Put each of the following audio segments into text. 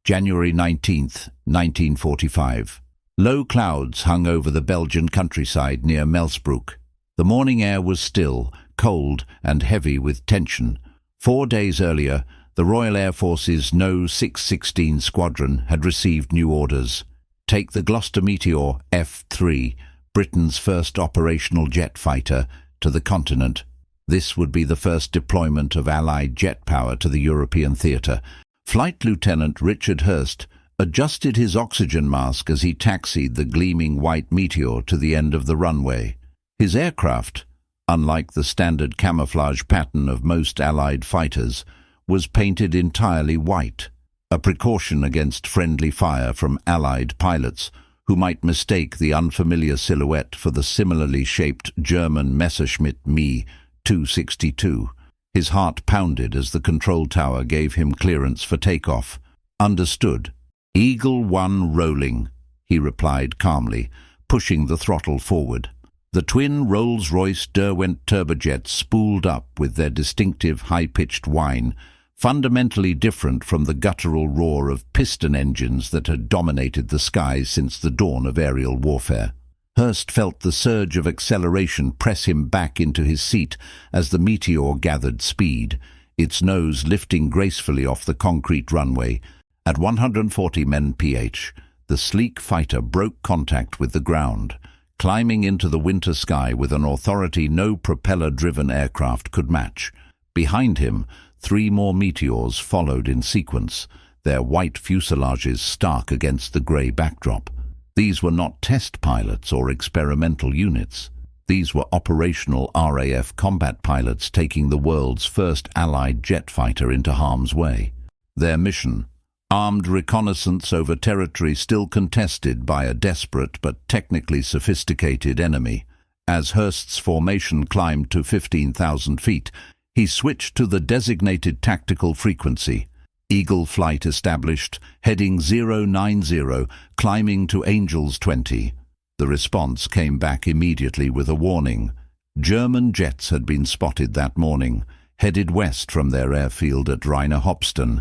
January 19th, 1945. Low clouds hung over the Belgian countryside near Melsbroek. The morning air was still, cold and heavy with tension. 4 days earlier, the Royal Air Force's No. 616 Squadron had received new orders. Take the Gloster Meteor F-3, Britain's first operational jet fighter, to the continent. This would be the first deployment of Allied jet power to the European theatre. Flight Lieutenant Richard Hurst adjusted his oxygen mask as he taxied the gleaming white Meteor to the end of the runway. His aircraft, unlike the standard camouflage pattern of most Allied fighters, was painted entirely white, a precaution against friendly fire from Allied pilots who might mistake the unfamiliar silhouette for the similarly shaped German Messerschmitt Me 262. His heart pounded as the control tower gave him clearance for takeoff. "Understood. Eagle 1 rolling," he replied calmly, pushing the throttle forward. The twin Rolls-Royce Derwent turbojets spooled up with their distinctive high-pitched whine, fundamentally different from the guttural roar of piston engines that had dominated the skies since the dawn of aerial warfare. Hurst felt the surge of acceleration press him back into his seat as the Meteor gathered speed, its nose lifting gracefully off the concrete runway. At 140 mph, the sleek fighter broke contact with the ground, climbing into the winter sky with an authority no propeller-driven aircraft could match. Behind him, 3 more Meteors followed in sequence, their white fuselages stark against the grey backdrop. These were not test pilots or experimental units. These were operational RAF combat pilots taking the world's first Allied jet fighter into harm's way. Their mission: armed reconnaissance over territory still contested by a desperate but technically sophisticated enemy. As Hurst's formation climbed to 15,000 feet, he switched to the designated tactical frequency. Eagle flight established, heading 090, climbing to Angels 20. The response came back immediately with a warning. German jets had been spotted that morning, headed west from their airfield at Rainer Hopsten.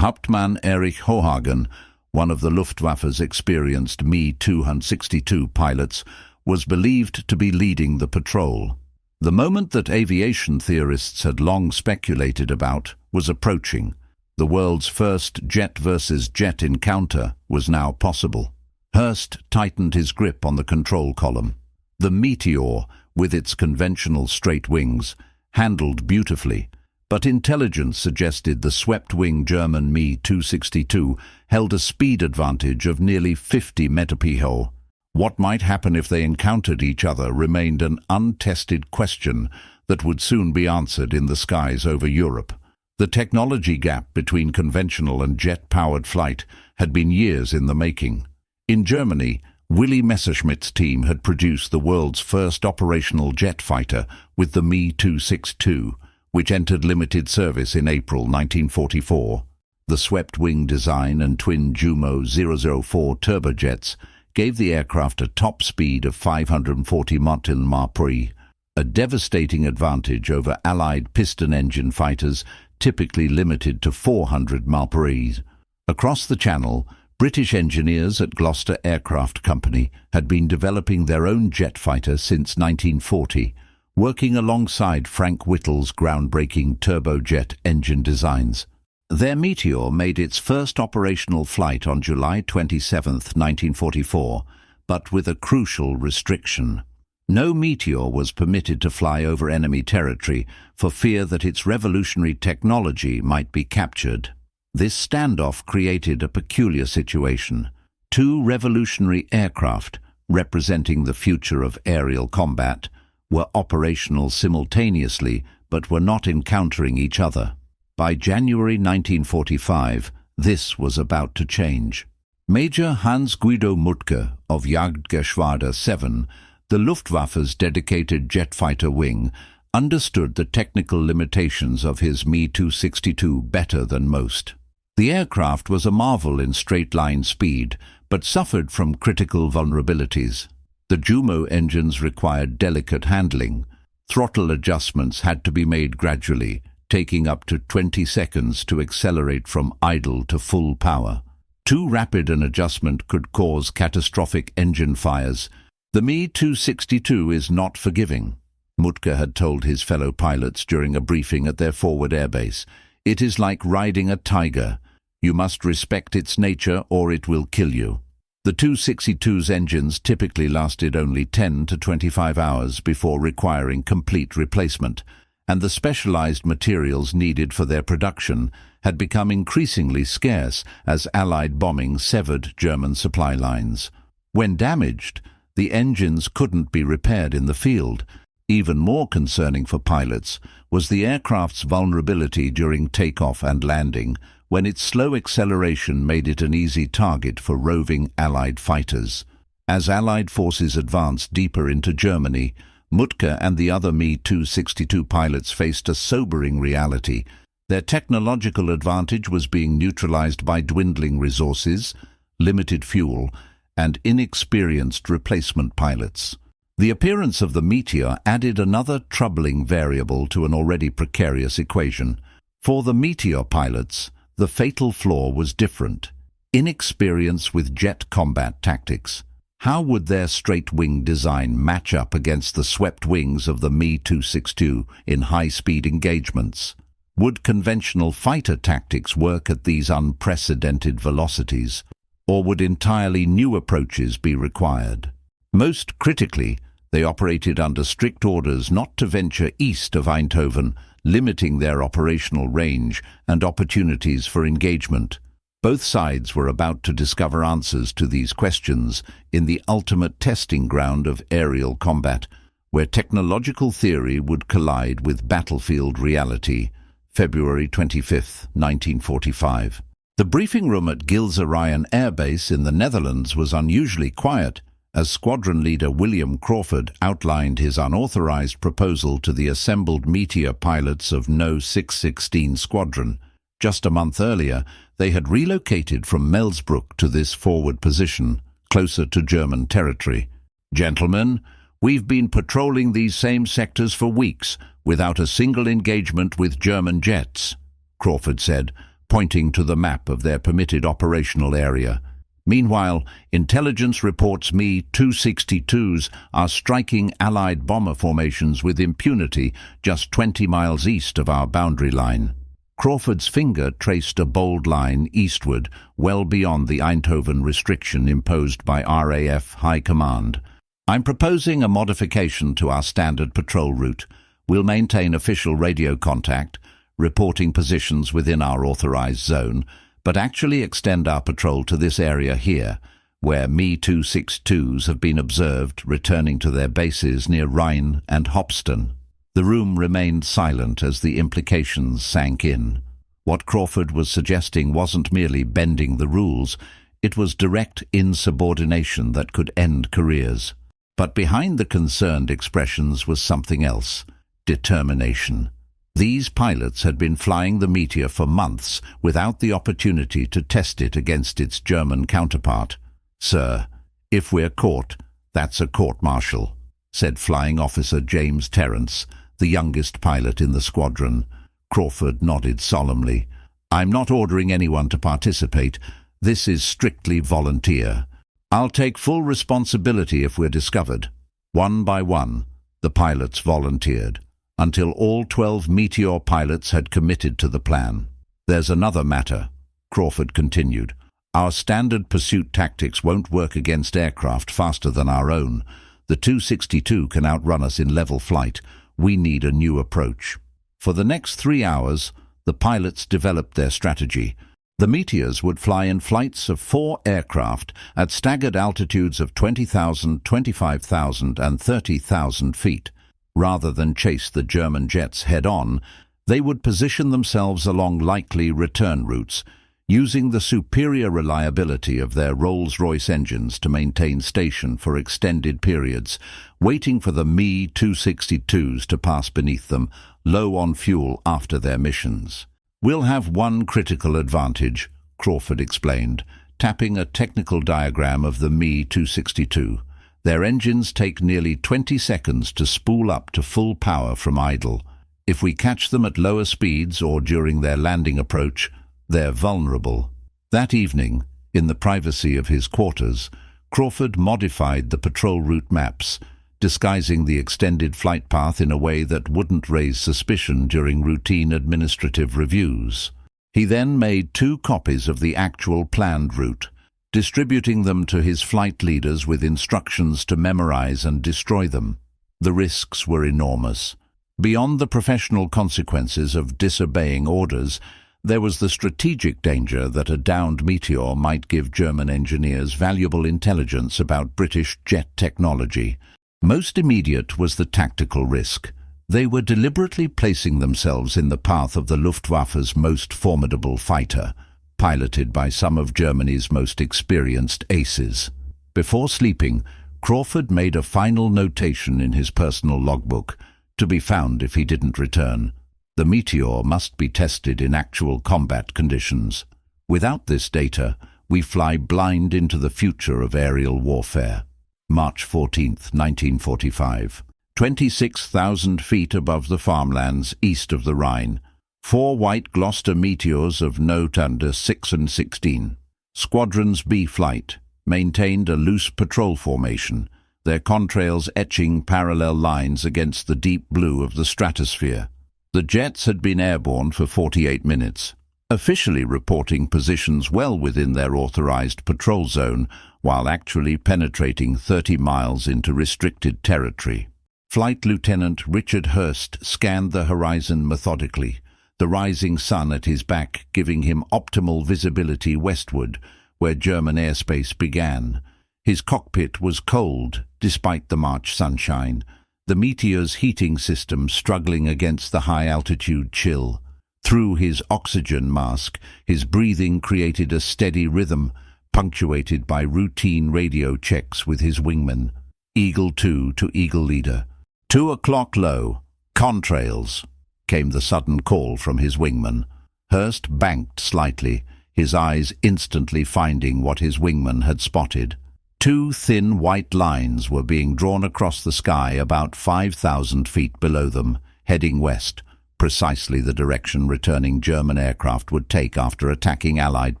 Hauptmann Erich Hohagen, one of the Luftwaffe's experienced Me-262 pilots, was believed to be leading the patrol. The moment that aviation theorists had long speculated about was approaching. The world's first jet versus jet encounter was now possible. Hurst tightened his grip on the control column. The Meteor, with its conventional straight wings, handled beautifully, but intelligence suggested the swept-wing German Me-262 held a speed advantage of nearly 50 mph. What might happen if they encountered each other remained an untested question that would soon be answered in the skies over Europe. The technology gap between conventional and jet-powered flight had been years in the making. In Germany, Willy Messerschmitt's team had produced the world's first operational jet fighter with the Me-262, which entered limited service in April 1944. The swept-wing design and twin Jumo 004 turbojets gave the aircraft a top speed of 540 mph, a devastating advantage over Allied piston engine fighters typically limited to 400 mph. Across the Channel, British engineers at Gloster Aircraft Company had been developing their own jet fighter since 1940, working alongside Frank Whittle's groundbreaking turbojet engine designs. Their Meteor made its first operational flight on July 27, 1944, but with a crucial restriction. No Meteor was permitted to fly over enemy territory for fear that its revolutionary technology might be captured. This standoff created a peculiar situation. 2 revolutionary aircraft, representing the future of aerial combat, were operational simultaneously but were not encountering each other. By January 1945, this was about to change. Major Hans Guido Muttke of Jagdgeschwader 7, the Luftwaffe's dedicated jet fighter wing, understood the technical limitations of his Me-262 better than most. The aircraft was a marvel in straight-line speed, but suffered from critical vulnerabilities. The Jumo engines required delicate handling. Throttle adjustments had to be made gradually, taking up to 20 seconds to accelerate from idle to full power. Too rapid an adjustment could cause catastrophic engine fires. The Me-262 is not forgiving, Mutka had told his fellow pilots during a briefing at their forward airbase. It is like riding a tiger. You must respect its nature or it will kill you. The 262's engines typically lasted only 10 to 25 hours before requiring complete replacement, and the specialized materials needed for their production had become increasingly scarce as Allied bombing severed German supply lines. When damaged, the engines couldn't be repaired in the field. Even more concerning for pilots was the aircraft's vulnerability during takeoff and landing, when its slow acceleration made it an easy target for roving Allied fighters. As Allied forces advanced deeper into Germany, Mutka and the other Me-262 pilots faced a sobering reality. Their technological advantage was being neutralized by dwindling resources, limited fuel, and inexperienced replacement pilots. The appearance of the Meteor added another troubling variable to an already precarious equation. For the Meteor pilots, the fatal flaw was different: inexperience with jet combat tactics. How would their straight-wing design match up against the swept wings of the Me-262 in high-speed engagements? Would conventional fighter tactics work at these unprecedented velocities, or would entirely new approaches be required? Most critically, they operated under strict orders not to venture east of Eindhoven, limiting their operational range and opportunities for engagement. Both sides were about to discover answers to these questions in the ultimate testing ground of aerial combat, where technological theory would collide with battlefield reality. February 25, 1945. The briefing room at Gilserijen Air Base in the Netherlands was unusually quiet as squadron leader William Crawford outlined his unauthorized proposal to the assembled Meteor pilots of No. 616 Squadron. Just a month earlier, they had relocated from Melsbroek to this forward position, closer to German territory. "Gentlemen, we've been patrolling these same sectors for weeks without a single engagement with German jets," Crawford said, pointing to the map of their permitted operational area. "Meanwhile, intelligence reports Me-262s are striking Allied bomber formations with impunity just 20 miles east of our boundary line." Crawford's finger traced a bold line eastward, well beyond the Eindhoven restriction imposed by RAF High Command. "I'm proposing a modification to our standard patrol route. We'll maintain official radio contact, reporting positions within our authorized zone, but actually extend our patrol to this area here, where Me-262s have been observed returning to their bases near Rhine and Hopston." The room remained silent as the implications sank in. What Crawford was suggesting wasn't merely bending the rules, it was direct insubordination that could end careers. But behind the concerned expressions was something else: determination. These pilots had been flying the Meteor for months without the opportunity to test it against its German counterpart. "Sir, if we're caught, that's a court-martial," said Flying Officer James Terrence, the youngest pilot in the squadron. Crawford nodded solemnly. "I'm not ordering anyone to participate. This is strictly volunteer. I'll take full responsibility if we're discovered." One by one, the pilots volunteered, until all 12 Meteor pilots had committed to the plan. "There's another matter," Crawford continued. "Our standard pursuit tactics won't work against aircraft faster than our own. The 262 can outrun us in level flight. We need a new approach." For the next 3 hours, the pilots developed their strategy. The Meteors would fly in flights of 4 aircraft at staggered altitudes of 20,000, 25,000 and 30,000 feet. Rather than chase the German jets head-on, they would position themselves along likely return routes, using the superior reliability of their Rolls-Royce engines to maintain station for extended periods, waiting for the Me-262s to pass beneath them, low on fuel after their missions. "We'll have one critical advantage," Crawford explained, tapping a technical diagram of the Me-262. "Their engines take nearly 20 seconds to spool up to full power from idle. If we catch them at lower speeds or during their landing approach, they're vulnerable." That evening, In the privacy of his quarters, Crawford modified the patrol route maps, disguising the extended flight path in a way that wouldn't raise suspicion during routine administrative reviews. He then made 2 copies of the actual planned route, distributing them to his flight leaders with instructions to memorize and destroy them. The risks were enormous. Beyond the professional consequences of disobeying orders, there was the strategic danger that a downed Meteor might give German engineers valuable intelligence about British jet technology. Most immediate was the tactical risk. They were deliberately placing themselves in the path of the Luftwaffe's most formidable fighter, piloted by some of Germany's most experienced aces. Before sleeping, Crawford made a final notation in his personal logbook, to be found if he didn't return. The Meteor must be tested in actual combat conditions. Without this data, we fly blind into the future of aerial warfare. March 14, 1945. 26,000 feet above the farmlands east of the Rhine. 4 white Gloster Meteors of note under 6 and 16. Squadrons B flight maintained a loose patrol formation, their contrails etching parallel lines against the deep blue of the stratosphere. The jets had been airborne for 48 minutes, officially reporting positions well within their authorized patrol zone, while actually penetrating 30 miles into restricted territory. Flight Lieutenant Richard Hurst scanned the horizon methodically, the rising sun at his back giving him optimal visibility westward, where German airspace began. His cockpit was cold, despite the March sunshine, the Meteor's heating system struggling against the high-altitude chill. Through his oxygen mask, his breathing created a steady rhythm, punctuated by routine radio checks with his wingman. Eagle 2 to Eagle Leader. 2 o'clock low. Contrails, came the sudden call from his wingman. Hurst banked slightly, his eyes instantly finding what his wingman had spotted. 2 thin white lines were being drawn across the sky about 5,000 feet below them, heading west, precisely the direction returning German aircraft would take after attacking Allied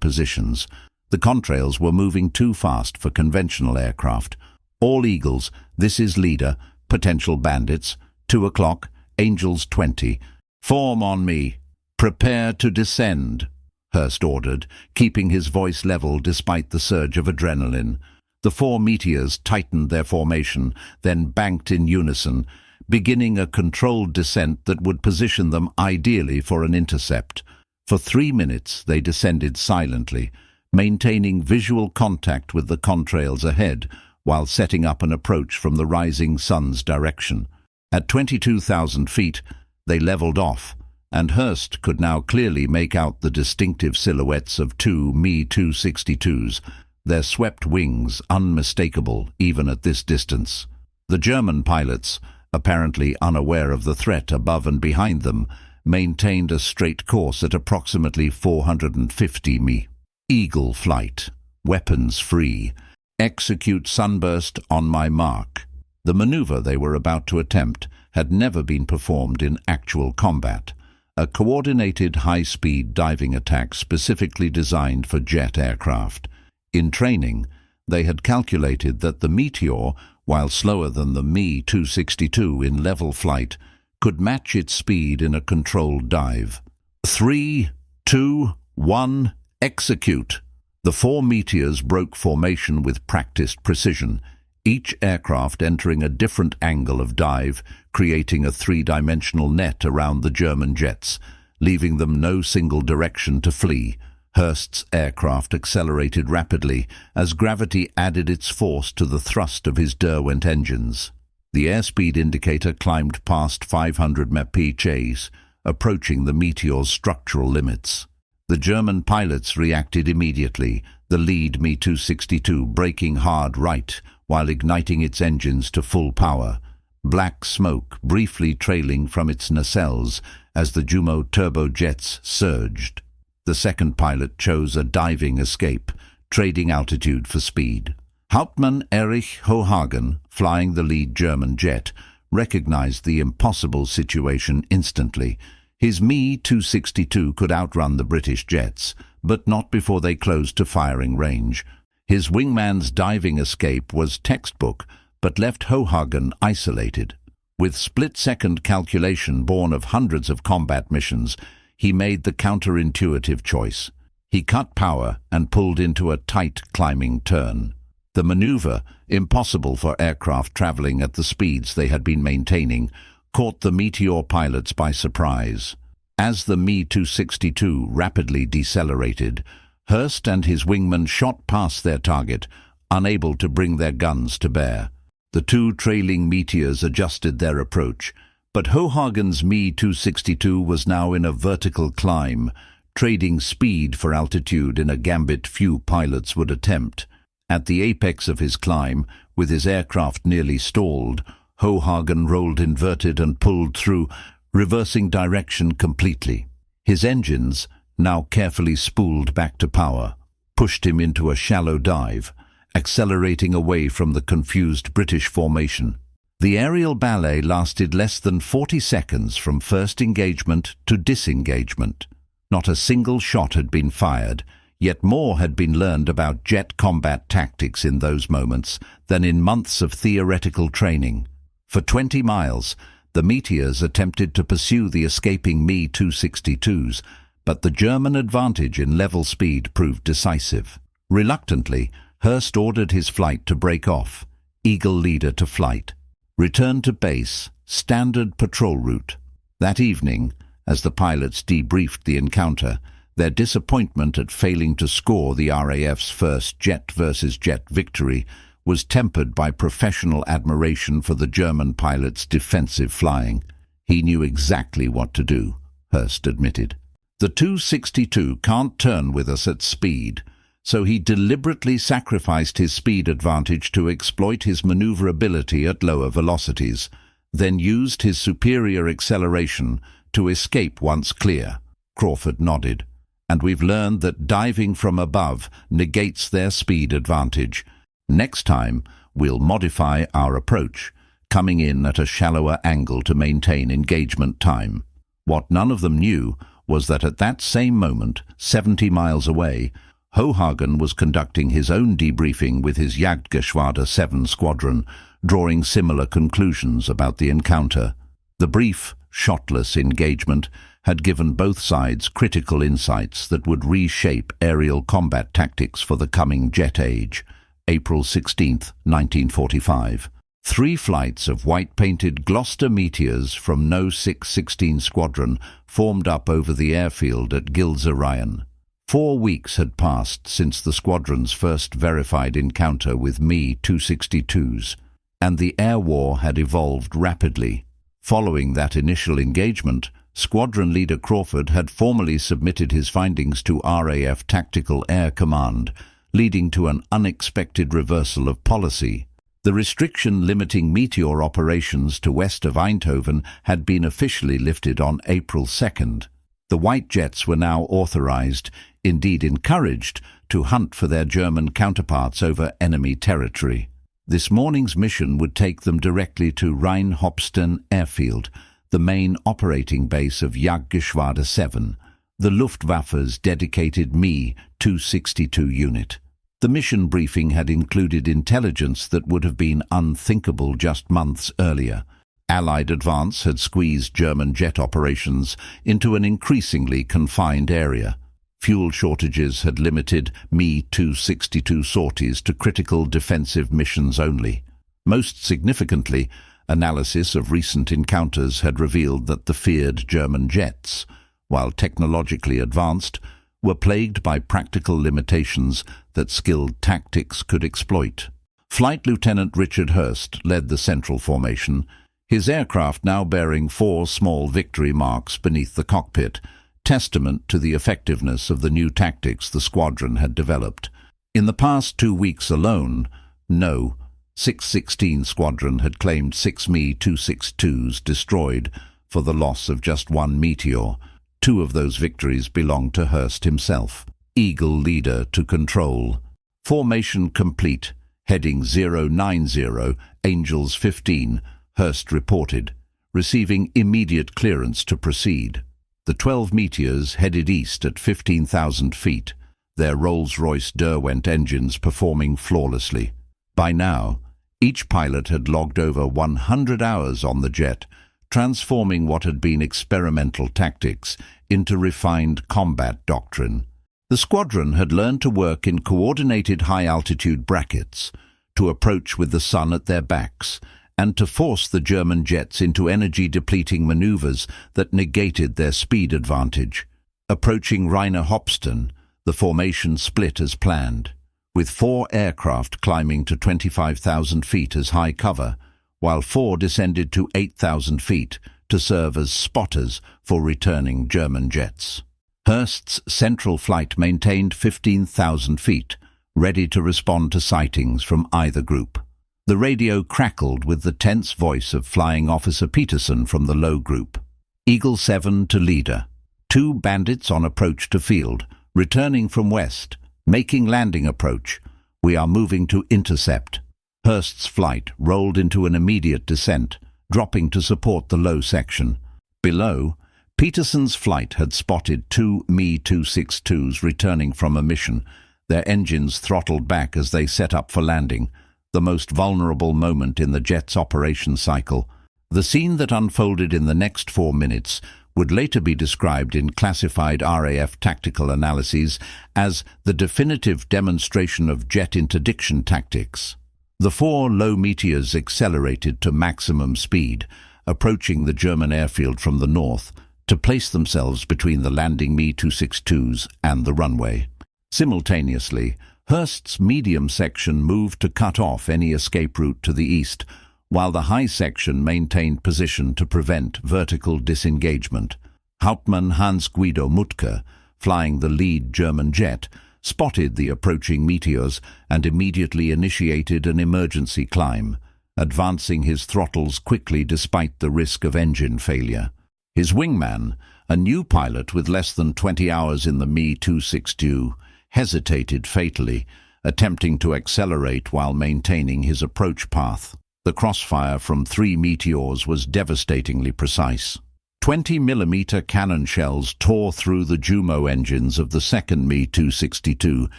positions. The contrails were moving too fast for conventional aircraft. All Eagles, this is Leader, potential bandits, 2 o'clock, Angels 20. Form on me. Prepare to descend, Hurst ordered, keeping his voice level despite the surge of adrenaline. The 4 Meteors tightened their formation, then banked in unison, beginning a controlled descent that would position them ideally for an intercept. For 3 minutes they descended silently, maintaining visual contact with the contrails ahead, while setting up an approach from the rising sun's direction. At 22,000 feet, they leveled off, and Hurst could now clearly make out the distinctive silhouettes of 2 Me-262s, their swept wings unmistakable even at this distance. The German pilots, apparently unaware of the threat above and behind them, maintained a straight course at approximately 450 mi. Eagle flight, weapons free. Execute sunburst on my mark. The maneuver they were about to attempt had never been performed in actual combat, a coordinated high-speed diving attack specifically designed for jet aircraft. In training, they had calculated that the Meteor, while slower than the Me-262 in level flight, could match its speed in a controlled dive. 3, 2, 1, execute! The 4 Meteors broke formation with practiced precision, each aircraft entering a different angle of dive, creating a 3-dimensional net around the German jets, leaving them no single direction to flee. Hurst's aircraft accelerated rapidly as gravity added its force to the thrust of his Derwent engines. The airspeed indicator climbed past 500 mph, approaching the Meteor's structural limits. The German pilots reacted immediately, the lead Me-262 braking hard right while igniting its engines to full power, black smoke briefly trailing from its nacelles as the Jumo turbojets surged. The second pilot chose a diving escape, trading altitude for speed. Hauptmann Erich Hohagen, flying the lead German jet, recognized the impossible situation instantly. His Me-262 could outrun the British jets, but not before they closed to firing range. His wingman's diving escape was textbook, but left Hohagen isolated. With split-second calculation born of hundreds of combat missions, he made the counterintuitive choice. He cut power and pulled into a tight climbing turn. The maneuver, impossible for aircraft traveling at the speeds they had been maintaining, caught the Meteor pilots by surprise. As the Me-262 rapidly decelerated, Hurst and his wingman shot past their target, unable to bring their guns to bear. The two trailing Meteors adjusted their approach, but Hohagen's Me-262 was now in a vertical climb, trading speed for altitude in a gambit few pilots would attempt. At the apex of his climb, with his aircraft nearly stalled, Hohagen rolled inverted and pulled through, reversing direction completely. His engines, now carefully spooled back to power, pushed him into a shallow dive, accelerating away from the confused British formation. The aerial ballet lasted less than 40 seconds from first engagement to disengagement. Not a single shot had been fired, yet more had been learned about jet combat tactics in those moments than in months of theoretical training. For 20 miles, the Meteors attempted to pursue the escaping Me-262s, but the German advantage in level speed proved decisive. Reluctantly, Hurst ordered his flight to break off, Eagle leader to flight. Return to base, standard patrol route. That evening, as the pilots debriefed the encounter, their disappointment at failing to score the RAF's first jet-versus-jet victory was tempered by professional admiration for the German pilot's defensive flying. He knew exactly what to do, Hurst admitted. The 262 can't turn with us at speed, so he deliberately sacrificed his speed advantage to exploit his maneuverability at lower velocities, then used his superior acceleration to escape once clear. Crawford nodded. And we've learned that diving from above negates their speed advantage. Next time, we'll modify our approach, coming in at a shallower angle to maintain engagement time. What none of them knew was that at that same moment, 70 miles away, Hohagen was conducting his own debriefing with his Jagdgeschwader 7 squadron, drawing similar conclusions about the encounter. The brief, shotless engagement had given both sides critical insights that would reshape aerial combat tactics for the coming jet age. April 16, 1945. 3 flights of white-painted Gloster Meteors from No. 616 Squadron formed up over the airfield at Gilzer-Ryan. 4 weeks had passed since the squadron's first verified encounter with Me-262s, and the air war had evolved rapidly. Following that initial engagement, Squadron Leader Crawford had formally submitted his findings to RAF Tactical Air Command, leading to an unexpected reversal of policy. The restriction limiting Meteor operations to west of Eindhoven had been officially lifted on April 2nd. The White Jets were now authorized, indeed encouraged, to hunt for their German counterparts over enemy territory. This morning's mission would take them directly to Rheinhopsten Airfield, the main operating base of Jagdgeschwader 7, the Luftwaffe's dedicated Me-262 unit. The mission briefing had included intelligence that would have been unthinkable just months earlier. Allied advance had squeezed German jet operations into an increasingly confined area. Fuel shortages had limited Me-262 sorties to critical defensive missions only. Most significantly, analysis of recent encounters had revealed that the feared German jets, while technologically advanced, were plagued by practical limitations that skilled tactics could exploit. Flight Lieutenant Richard Hurst led the central formation, his aircraft now bearing 4 small victory marks beneath the cockpit, testament to the effectiveness of the new tactics the squadron had developed. In the past 2 weeks alone, No. 616 Squadron had claimed 6 Me-262s destroyed for the loss of just 1 Meteor. 2 of those victories belonged to Hurst himself. Eagle leader to control. Formation complete. Heading 090, Angels 15, Hurst reported, receiving immediate clearance to proceed. The 12 Meteors headed east at 15,000 feet, their Rolls-Royce Derwent engines performing flawlessly. By now, each pilot had logged over 100 hours on the jet, transforming what had been experimental tactics into refined combat doctrine. The squadron had learned to work in coordinated high-altitude brackets, to approach with the sun at their backs, and to force the German jets into energy-depleting maneuvers that negated their speed advantage. Approaching Rainer Hopston, the formation split as planned, with 4 aircraft climbing to 25,000 feet as high cover, while 4 descended to 8,000 feet to serve as spotters for returning German jets. Hurst's central flight maintained 15,000 feet, ready to respond to sightings from either group. The radio crackled with the tense voice of Flying Officer Peterson from the low group. Eagle 7 to leader. 2 bandits on approach to field, returning from west, making landing approach. We are moving to intercept. Hurst's flight rolled into an immediate descent, dropping to support the low section. Below, Peterson's flight had spotted 2 Me-262s returning from a mission, their engines throttled back as they set up for landing, the most vulnerable moment in the jet's operation cycle. The scene that unfolded in the next 4 minutes would later be described in classified RAF tactical analyses as the definitive demonstration of jet interdiction tactics. The 4 low Meteors accelerated to maximum speed, approaching the German airfield from the north, to place themselves between the landing Me-262s and the runway. Simultaneously, Hurst's medium section moved to cut off any escape route to the east, while the high section maintained position to prevent vertical disengagement. Hauptmann Hans Guido Muttke, flying the lead German jet, spotted the approaching Meteors and immediately initiated an emergency climb, advancing his throttles quickly despite the risk of engine failure. His wingman, a new pilot with less than 20 hours in the Me-262, hesitated fatally, attempting to accelerate while maintaining his approach path. The crossfire from 3 Meteors was devastatingly precise. 20mm cannon shells tore through the Jumo engines of the second Me-262,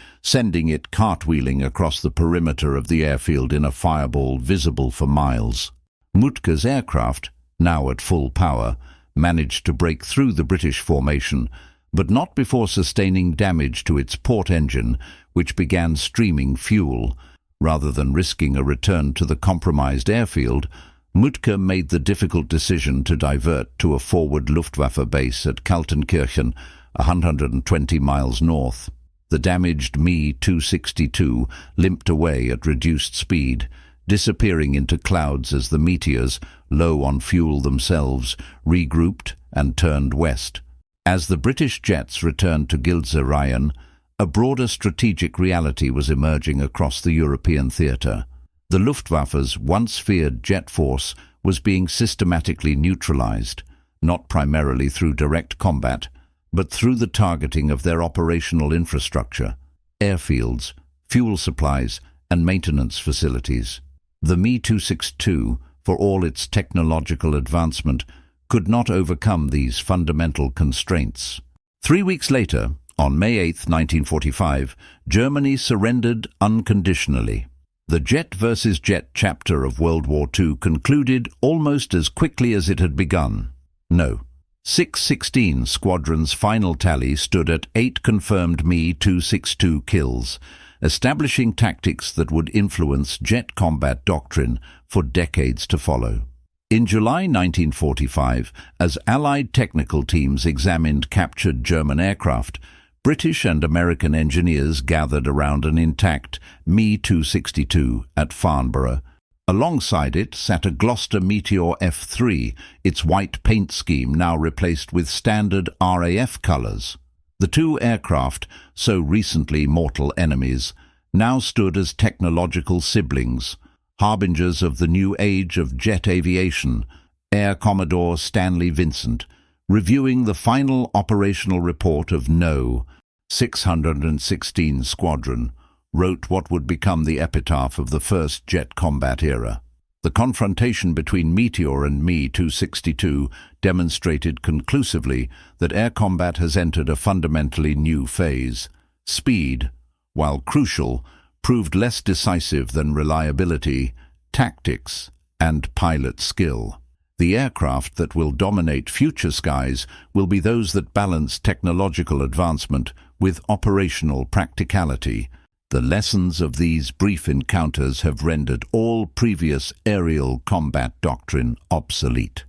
sending it cartwheeling across the perimeter of the airfield in a fireball visible for miles. Muttke's aircraft, now at full power, managed to break through the British formation, but not before sustaining damage to its port engine, which began streaming fuel. Rather than risking a return to the compromised airfield, Muttke made the difficult decision to divert to a forward Luftwaffe base at Kaltenkirchen, 120 miles north. The damaged Me-262 limped away at reduced speed, disappearing into clouds as the Meteors, low on fuel themselves, regrouped and turned west. As the British jets returned to Gilzereien, a broader strategic reality was emerging across the European theatre. The Luftwaffe's once feared jet force was being systematically neutralized, not primarily through direct combat, but through the targeting of their operational infrastructure, airfields, fuel supplies, and maintenance facilities. The Me-262, for all its technological advancement, could not overcome these fundamental constraints. 3 weeks later, on May 8, 1945, Germany surrendered unconditionally. The jet versus jet chapter of World War II concluded almost as quickly as it had begun. No. 616 Squadron's final tally stood at 8 confirmed Me-262 kills, establishing tactics that would influence jet combat doctrine for decades to follow. In July 1945, as Allied technical teams examined captured German aircraft, British and American engineers gathered around an intact Me-262 at Farnborough. Alongside it sat a Gloster Meteor F3, its white paint scheme now replaced with standard RAF colours. The 2 aircraft, so recently mortal enemies, now stood as technological siblings, harbingers of the new age of jet aviation. Air Commodore Stanley Vincent, reviewing the final operational report of No. 616 Squadron, wrote what would become the epitaph of the first jet combat era. The confrontation between Meteor and Me-262 demonstrated conclusively that air combat has entered a fundamentally new phase. Speed, while crucial, proved less decisive than reliability, tactics, and pilot skill. The aircraft that will dominate future skies will be those that balance technological advancement with operational practicality. The lessons of these brief encounters have rendered all previous aerial combat doctrine obsolete.